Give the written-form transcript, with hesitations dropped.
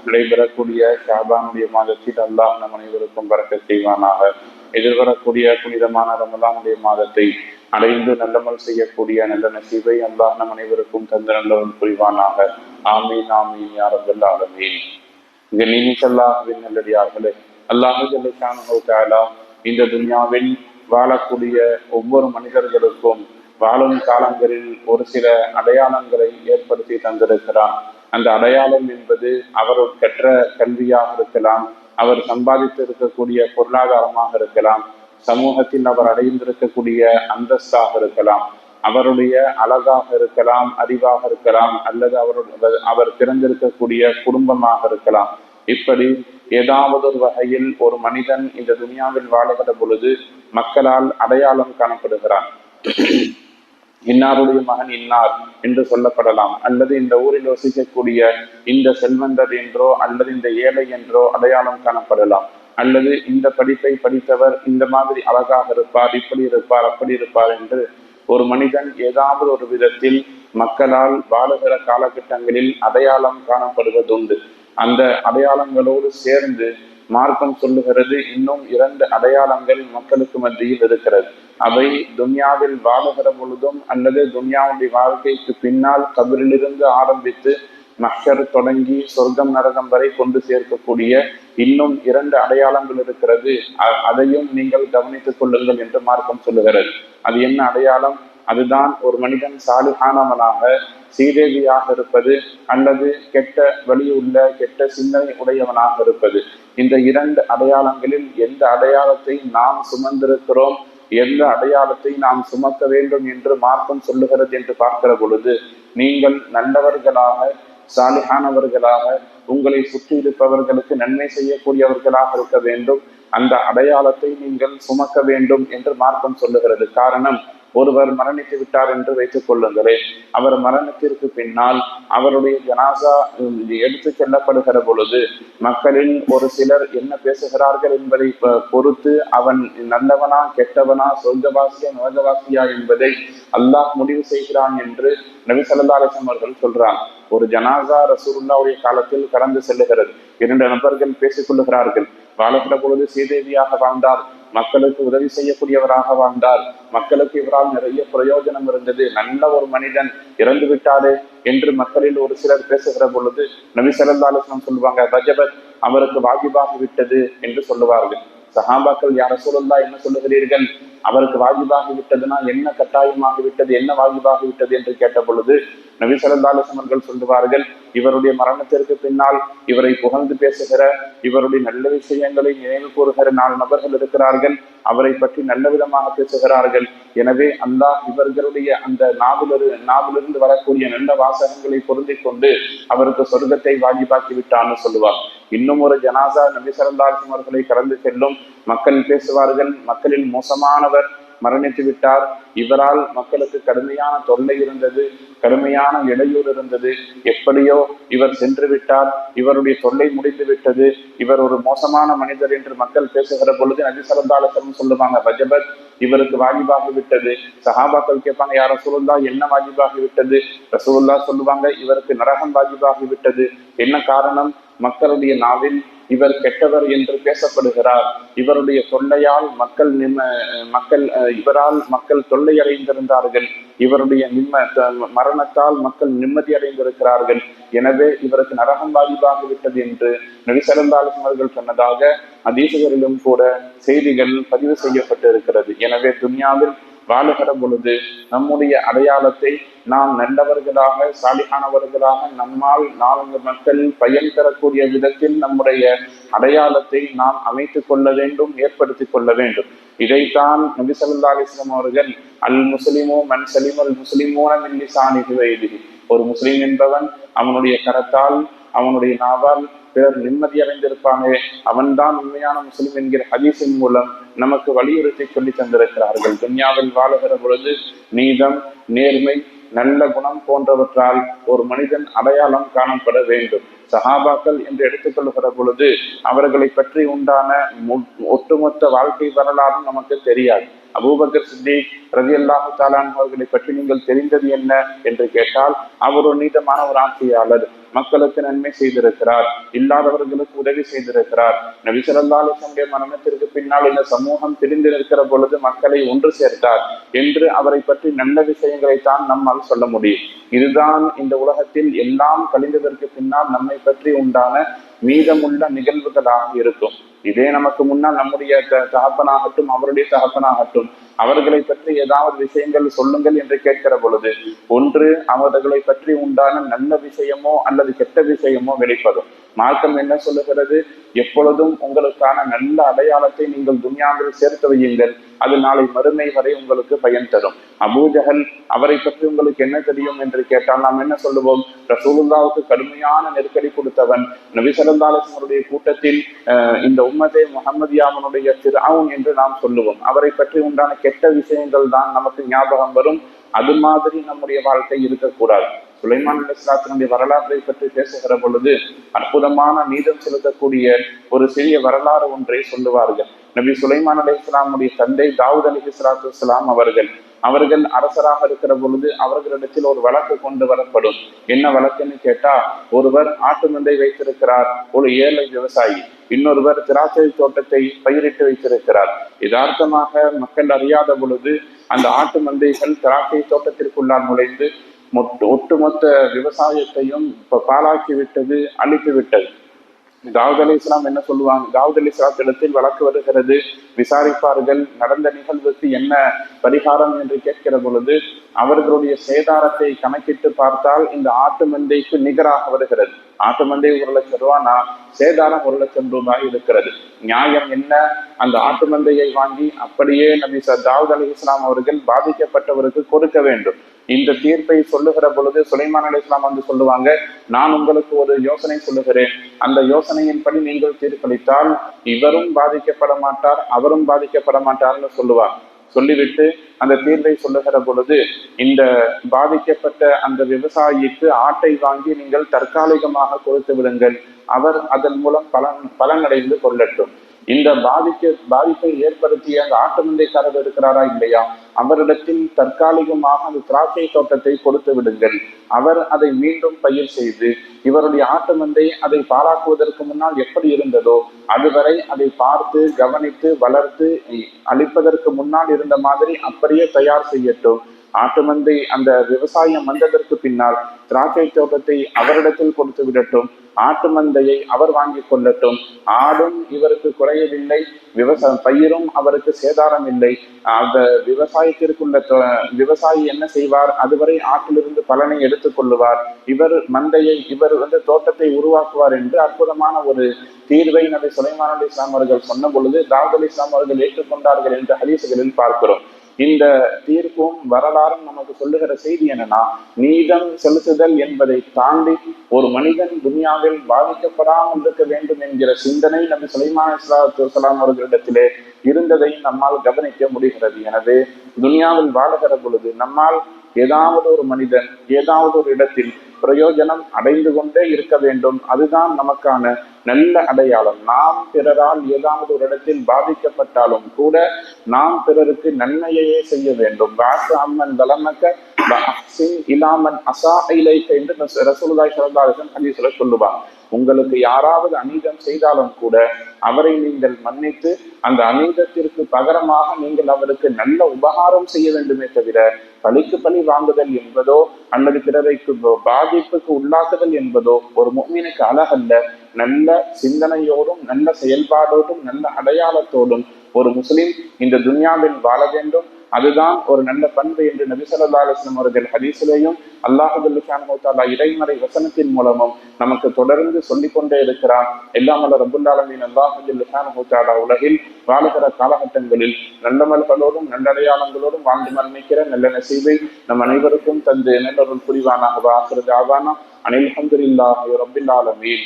நடைபெறக்கூடிய ஷாபானுடைய மாதத்தில் அல்லாஹ் நம் அனைவருக்கும் பரக்கத் செய்வானாக. எதிர்வரக்கூடிய புனிதமான ரமலானுடைய மாதத்தை அடைந்து நல்லமல் செய்யக்கூடிய நல்ல நசீபை அல்லாஹ் நம் அனைவருக்கும் தந்து நல்லவன் புரிவானாக. ஆமீன் ஆமீன் யா ரப்பல் ஆலமீன். கண்ணியமிக்கல்லாஹ்வின் நல்லடியார்களே, அல்லாஹ் ஜல்ல தஆலா இந்த துன்யாவில் வாழக்கூடிய ஒவ்வொரு மனிதர்களுக்கும் வாழும் காலங்களில் ஒரு சில அடையாளங்களை ஏற்படுத்தி தந்திருக்கிறான். அந்த அடையாளம் என்பது அவர் கற்ற கல்வியாக இருக்கலாம், அவர் சம்பாதித்து இருக்கக்கூடிய பொருளாதாரமாக இருக்கலாம், சமூகத்தில் அவர் அடைந்திருக்கக்கூடிய அந்தஸ்தாக இருக்கலாம், அவருடைய அழகாக இருக்கலாம், அறிவாக இருக்கலாம், அல்லது அவர் பிறந்திருக்கக்கூடிய குடும்பமாக இருக்கலாம். இப்படி ஏதாவது ஒரு வகையில் ஒரு மனிதன் இந்த துனியாவில் வாழுகிற பொழுது மக்களால் அடையாளம் காணப்படுகிறான். இன்னாருடைய மகன் இன்னார் என்று சொல்லப்படலாம், அல்லது இந்த ஊரில் வசிக்கக்கூடிய இந்த செல்வந்தர் என்றோ அல்லது இந்த ஏழை என்றோ அடையாளம் காணப்படலாம், அல்லது இந்த படிப்பை படித்தவர் இந்த மாதிரி அழகாக இருப்பார், இப்படி இருப்பார், அப்படி இருப்பார் என்று ஒரு மனிதன் ஏதாவது ஒரு விதத்தில் மக்களால் வாழுகிற காலகட்டங்களில் அடையாளம் காணப்படுவதுண்டு. அந்த அடையாளங்களோடு சேர்ந்து மார்க்கம் சொல்லுகிறது இன்னும் 2 அடையாளங்கள் மக்களுக்கு மத்தியில் இருக்கிறது. அவை துன்யாவில் வாழுகிற பொழுதும் அல்லது துன்யாவுடைய வாழ்க்கைக்கு பின்னால் கபரிலிருந்து ஆரம்பித்து மஹ்ஷர் தொடங்கி சொர்க்கம் நரகம் வரை கொண்டு சேர்க்கக்கூடிய இன்னும் 2 அடையாளங்கள் இருக்கிறது. அதையும் நீங்கள் கவனித்துக் கொள்ளுங்கள் என்று மார்க்கம் சொல்லுகிறது. அது என்ன அடையாளம்? அதுதான் ஒரு மனிதன் சாலிஹானவனாக சீதேவியாக இருப்பது அல்லது கெட்ட வழியுள்ள கெட்ட சிந்தனை உடையவனாக இருப்பது. இந்த 2 அடையாளங்களில் எந்த அடையாளத்தை நாம் சுமந்திருக்கிறோம், எந்த அடையாளத்தை நாம் சுமக்க வேண்டும் என்று மார்க்கம் சொல்லுகிறது என்று பார்க்கிற பொழுது, நீங்கள் நல்லவர்களாக சாலிஹானவர்களாக உங்களை சுற்றி இருப்பவர்களுக்கு நன்மை செய்யக்கூடியவர்களாக இருக்க வேண்டும். அந்த அடையாளத்தை நீங்கள் சுமக்க வேண்டும் என்று மார்க்கம் சொல்லுகிறது. காரணம், ஒருவர் மரணித்து விட்டார் என்று வைத்துக் கொள்ளுங்களே, அவர் மரணத்திற்கு பின்னால் அவருடைய ஜனாசா எடுத்து செல்லப்படுகிற பொழுது மக்களில் ஒரு சிலர் என்ன பேசுகிறார்கள் என்பதை பொறுத்து அவன் நல்லவனா கெட்டவனா சொர்க்கவாசியா நரகவாசியா என்பதை அல்லாஹ் முடிவு செய்கிறான் என்று நபி ஸல்லல்லாஹு அலைஹி வஸல்லம் அவர்கள் சொல்றான். ஒரு ஜனாசா ரசூலுல்லாஹ்வுடைய காலத்தில் கடந்து செல்லுகிறது. 2 நபர்கள் பேசிக் கொள்ளுகிறார்கள். வாழுகிற பொழுது சீதேவியாக வாழ்ந்தார், மக்களுக்கு உதவி செய்யக்கூடியவராக வாழ்ந்தார், மக்களுக்கு இவரால் நிறைய பிரயோஜனம் இருந்தது, நல்ல ஒரு மனிதன் இறந்து விட்டாரே என்று மக்களில் ஒரு சிலர் பேசுகிற பொழுது நபி ஸல்லல்லாஹு அலைஹி வஸல்லம் சொல்லுவாங்க, ரஜபத் அவருக்கு வாஜிபாகி விட்டது என்று சொல்லுவார்கள். சஹாபாக்கள், யா ரசூலுல்லாஹ் என்ன சொல்லுகிறீர்கள், அவருக்கு வாஜிபாகி விட்டதுன்னா என்ன கட்டாயமாகி விட்டது, என்ன வாஜிபாகி விட்டது என்று கேட்ட பொழுது நபி ஸல்லல்லாஹு அலைஹி வஸல்லம் அவர்கள் சொல்லுவார்கள், இவருடைய மரணத்திற்கு பின்னால் இவரை புகழ்ந்து பேசுகிற, இவருடைய நல்ல விஷயங்களை நினைவு கூறுகிற 4 நபர்கள் இருக்கிறார்கள், அவரை பற்றி நல்ல விதமாக பேசுகிறார்கள். எனவே அல்லாஹ் இவர்களுடைய அந்த நாவிலிருந்து வரக்கூடிய நல்ல வாசகங்களை பொருந்திக் கொண்டு அவருக்கு சொர்க்கத்தை வாஜிபாக்கி விட்டான்னு சொல்லுவார். இன்னும் ஒரு ஜனாசா நபி ஸல்லல்லாஹு அலைஹி வஸல்லம் அவர்களை கடந்து செல்லும். மக்கள் பேசுவார்கள், மக்களில் மோசமானவர் மரணித்து விட்டார், இவரால் மக்களுக்கு கடுமையான தொல்லை இருந்தது, கடுமையான இடையூறு இருந்தது, எப்படியோ இவர் சென்று விட்டார், இவருடைய தொல்லை முடிந்து விட்டது, இவர் ஒரு மோசமான மனிதர் என்று மக்கள் பேசுகிற பொழுது நபி ஸல்லல்லாஹு அலைஹி வஸல்லம் சொல்லுவாங்க, வஜபத் இவருக்கு வாஜிபாகி விட்டது. சஹாபாக்கள் கேட்பாங்க, யா ரசூலுல்லாஹ் என்ன வாஜிபாகி விட்டது? ரசூலுல்லாஹ் சொல்லுவாங்க, இவருக்கு நரகம் வாஜிபாகி விட்டது. என்ன காரணம்? மக்களுடைய நாவில் இவர் கெட்டவர் என்று பேசப்படுகிறார், இவருடைய தொல்லையால் இவரால் மக்கள் தொல்லை அடைந்திருந்தார்கள், இவருடைய மரணத்தால் மக்கள் நிம்மதி அடைந்திருக்கிறார்கள், எனவே இவருக்கு நரகம் வாஜிபாகிவிட்டது என்று நபி ஸல்லல்லாஹு அலைஹி வஸல்லம் அவர்கள் சொன்னதாக ஹதீஸ்களிலும் கூட செய்திகள் பதிவு செய்யப்பட்டு இருக்கிறது. எனவே துன்யாவில் வாழுகிற பொழுது நம்முடைய அடையாளத்தை நாம் நல்லவர்களாக சாலிஹானவர்களாக நம்மால் 4 மக்கள் பயன் பெறக்கூடிய விதத்தில் நம்முடைய அடையாளத்தை நாம் அமைத்துக் கொள்ள வேண்டும், ஏற்படுத்திக் கொள்ள வேண்டும். இதைத்தான் நபி ஸல்லல்லாஹு அலைஹி வஸல்லம் அவர்கள் அல் முஸ்லிமு மன் சலிமல் முஸ்லிமூன மின் லிசானிஹி வ யதிஹி, ஒரு முஸ்லிம் என்பவன் அவனுடைய கரத்தால் அவனுடைய நாவால் பிறர் நிம்மதி அடைந்திருப்பானே அவன்தான் உண்மையான முஸ்லிம் என்கிற ஹதீஸின் மூலம் நமக்கு வலியுறுத்தி சொல்லி தந்திருக்கிறார்கள். துன்யாவில் வாழுகிற பொழுது நீதம், நேர்மை, நல்ல குணம் போன்றவற்றால் ஒரு மனிதன் அடையாளம் காணப்பட வேண்டும். சஹாபாக்கள் என்று எடுத்துக்கொள்கிற பொழுது அவர்களை பற்றி உண்டான ஒட்டுமொத்த வாழ்க்கை வரலாறும் நமக்கு தெரியாது. அபூபக்கர் சித்திக் ரலியல்லாஹு தஆலா அன்ஹு அவர்களை பற்றி நீங்கள் தெரிந்தது என்ன என்று கேட்டால், அவர் ஒரு நீதமான ஒரு ஆட்சியாளர், மக்களுக்கு நன்மை செய்திருக்கிறார், இல்லாதவர்களுக்கு உதவி செய்திருக்கிறார். நபி ஸல்லல்லாஹு அலைஹி வஸல்லம் மரணத்திற்கு பின்னால் இந்த சமூகம் பிரிந்திருக்கிற பொழுது மக்களை ஒன்று சேர்த்தார் என்று அவரை பற்றி நல்ல விஷயங்களை தான் நம்மால் சொல்ல முடியும். இதுதான் இந்த உலகத்தில் எல்லாம் கழிந்ததற்கு பின்னால் நம்மை பற்றி உண்டான மீதமுள்ள நிகழ்வுகளாக இருக்கும். இதே நமக்கு முன்னால் நம்முடைய தகப்பனாகட்டும் அவருடைய தகப்பனாகட்டும் அவர்களை பற்றி ஏதாவது விஷயங்கள் சொல்லுங்கள் என்று கேட்கிற பொழுது ஒன்று அவர்களை பற்றி உண்டான நல்ல விஷயமோ அல்லது கெட்ட விஷயமோ வெளிப்படும். மார்க்கம் என்ன சொல்லுகிறது? எப்பொழுதும் உங்களுக்கான நல்ல அடையாளத்தை நீங்கள் துன்யாவில் சேர்த்து வையுங்கள், அது நாளை மறுமை வரை உங்களுக்கு பயன் தரும். அபூஜஹல் அவரை பற்றி உங்களுக்கு என்ன தெரியும் என்று கேட்டால் நாம் என்ன சொல்லுவோம்? ரசூலுல்லாஹ்வுக்கு கடுமையான நெருக்கடி கொடுத்தவன், நபி ஸல்லல்லாஹு அலைஹி வஸல்லம் கூட்டத்தில் இந்த உம்மதே முஹம்மதியாவினுடைய ஃபிர்அவுன் என்று நாம் சொல்லுவோம். அவரை பற்றி உண்டான கெட்ட விஷயங்கள் தான் நமக்கு ஞாபகம் வரும். அது மாதிரி நம்முடைய வாழ்க்கை இருக்கக்கூடாது. சுலைமான் அலைஹிஸ்ஸலாத்தினுடைய வரலாற்றை பற்றி பேசுகிற பொழுது அற்புதமான நீதம் செலுத்தக்கூடிய ஒரு சிறிய வரலாறு ஒன்றை சொல்லுவார்கள். நபி சுலைமான் அலைஹிஸ்ஸலாமுடைய தந்தை தாவூத் அலைஹிஸ்ஸலாத்து வஸ்ஸலாம் அவர்கள் அரசராக இருக்கிற பொழுது அவர்களிடத்தில் ஒரு வழக்கு கொண்டு வரப்படும். என்ன வழக்குன்னு கேட்டா, ஒருவர் ஆட்டு மந்தை வைத்திருக்கிறார், ஒரு ஏழை விவசாயி. இன்னொருவர் திராட்சை தோட்டத்தை பயிரிட்டு வைத்திருக்கிறார். யதார்த்தமாக மக்கள் அறியாத பொழுது அந்த ஆட்டு மந்தைகள் திராட்சை தோட்டத்திற்குள்ளால் நுழைந்து ஒட்டுமொத்த விவசாயத்தையும் பாழாக்கி விட்டது, அழித்து விட்டது. தாவூத் அலைஹிஸ்ஸலாம் என்ன சொல்லுவாங்க? தாவூத் அலைஹிஸ்ஸலாத்திடத்தில் வழக்கு வருகிறது, விசாரிப்பார்கள். நடந்த நிகழ்வுக்கு என்ன பரிகாரம் என்று கேட்கிற பொழுது அவர்களுடைய சேதாரத்தை கணக்கிட்டு பார்த்தால் இந்த ஆட்டு மந்தைக்கு நிகராக வருகிறது. ஆட்டு மந்தை 1,00,000 ரூபானா சேதாரம் 1,00,000 ரூபாய் இருக்கிறது. நியாயம் என்ன? அந்த ஆட்டு மந்தையை வாங்கி அப்படியே நபி தாவூத் அலைஹிஸ்ஸலாம் அவர்கள் பாதிக்கப்பட்டவருக்கு கொடுக்க வேண்டும். இந்த தீர்ப்பை சொல்லுகிற பொழுது சுலைமான் அலைஹிஸ்ஸலாம் சொல்லுவாங்க, நான் உங்களுக்கு ஒரு யோசனை சொல்லுகிறேன், அந்த யோசனையின்படி நீங்கள் தீர்ப்பளித்தால் இவரும் பாதிக்கப்பட மாட்டார், அவரும் பாதிக்கப்பட மாட்டார்னு சொல்லுவார். சொல்லிவிட்டு அந்த தீர்வை சொல்லுகிற பொழுது இந்த பாதிக்கப்பட்ட அந்த விவசாயிக்கு ஆட்டை வாங்கி நீங்கள் தற்காலிகமாக கொடுத்து விடுங்கள், அவர் அதன் மூலம் பலனடைந்து கொள்ளட்டும். இந்த பாதிப்பை ஏற்படுத்திய அந்த ஆட்டு மந்தைக்காரர் இருக்கிறாரா இல்லையா, அவரிடத்தில் தற்காலிகமாக அந்த திராட்சை தோட்டத்தை கொடுத்து விடுங்கள், அவர் அதை மீண்டும் பயிர் செய்து இவருடைய ஆட்டு மந்தை அதை பாழாக்குவதற்கு முன்னால் எப்படி இருந்ததோ அதுவரை அதை பார்த்து கவனித்து வளர்த்து அழிப்பதற்கு முன்னால் இருந்த மாதிரி அப்படியே தயார் செய்யட்டும். ஆட்டு மந்தை அந்த விவசாயம் வந்ததற்கு பின்னால் திராட்சை தோட்டத்தை அவரிடத்தில் கொடுத்து விடட்டும், ஆட்டு மந்தையை அவர் வாங்கி கொள்ளட்டும். ஆடும் இவருக்கு குறையவில்லை, பயிரும் அவருக்கு சேதாரம் இல்லை. அந்த விவசாயி என்ன செய்வார்? அதுவரை ஆட்டிலிருந்து பலனை எடுத்துக் கொள்ளுவார். இவர் தோட்டத்தை உருவாக்குவார் என்று அற்புதமான ஒரு தீர்வை நபி சுலைமான் அலைஹிஸ்ஸலாம் அவர்கள் சொன்ன பொழுது தாவூத் அலைஹிஸ்ஸலாம் அவர்கள் ஏற்றுக்கொண்டார்கள் என்று ஹதீஸ்களில் பார்க்கிறோம். இந்த தீர்ப்பும் வரலாறும் நமக்கு சொல்லுகிற செய்தி என்னன்னா, நீதம் செலுத்துதல் என்பதை தாண்டி ஒரு மனிதன் துனியாவில் பாதிக்கப்படாமல் இருக்க வேண்டும் என்கிற சிந்தனை நபி சுலைமான் அலைஹிஸ்ஸலாம் அவர்களிடத்திலே இருந்ததை நம்மால் கவனிக்க முடிகிறது. எனவே துனியாவில் வாழுகிற பொழுது நம்மால் ஏதாவது ஒரு மனிதன் ஏதாவது ஒரு இடத்தில் பிரயோஜனம் அடைந்து கொண்டே இருக்க வேண்டும். அதுதான் நமக்கான நல்ல அடையாளம். நாம் பிறரால் ஏதாவது ஒரு இடத்தில் பாதிக்கப்பட்டாலும் கூட நாம் பிறருக்கு நன்மையையே செய்ய வேண்டும். என்று ரசூலுல்லாஹி ஸல்லல்லாஹு அலைஹி வஸல்லம் ஹதீஸ்ல சொல்லுவாங்க. உங்களுக்கு யாராவது அநீதம் செய்தாலும் கூட அவரை நீங்கள் மன்னித்து அந்த அநீதத்திற்கு பகரமாக நீங்கள் அவருக்கு நல்ல உபகாரம் செய்ய வேண்டுமே தவிர பழிக்கு பழி வாங்குதல் என்பதோ அல்லது பிறரைக்கு பாதிப்புக்கு உள்ளாக்குதல் என்பதோ ஒரு முஃமினுக்கு அழகல்ல. நல்ல சிந்தனையோடும் நல்ல செயல்பாடோடும் நல்ல அடையாளத்தோடும் ஒரு முஸ்லிம் இந்த துன்யாவில் வாழ வேண்டும். அதுதான் ஒரு நல்ல பண்பு என்று நபி ஸல்லல்லாஹு அலைஹி வஸல்லம் அவர்கள் ஹதீஸிலேயும் அல்லாஹ் சுப்ஹானஹு வ தஆலா இறைமறை வசனத்தின் மூலமும் நமக்கு தொடர்ந்து சொல்லிக் கொண்டே இருக்கிறார். எல்லாம் வல்ல ரப்புல் ஆலமீன் அல்லாஹ் சுப்ஹானஹு வ தஆலா உலகில் வாழுகிற காலகட்டங்களில் நல்லமல்களோடும் நல்லடையாளங்களோடும் வாழ்ந்து மரணிக்கிற நல்ல நசீபை நம் அனைவருக்கும் தந்து நல்லொருள் புரிவானாக. ஆகிரு தஅவானா அனில் ஹம்துலில்லாஹி ரப்பில் ஆலமீன்.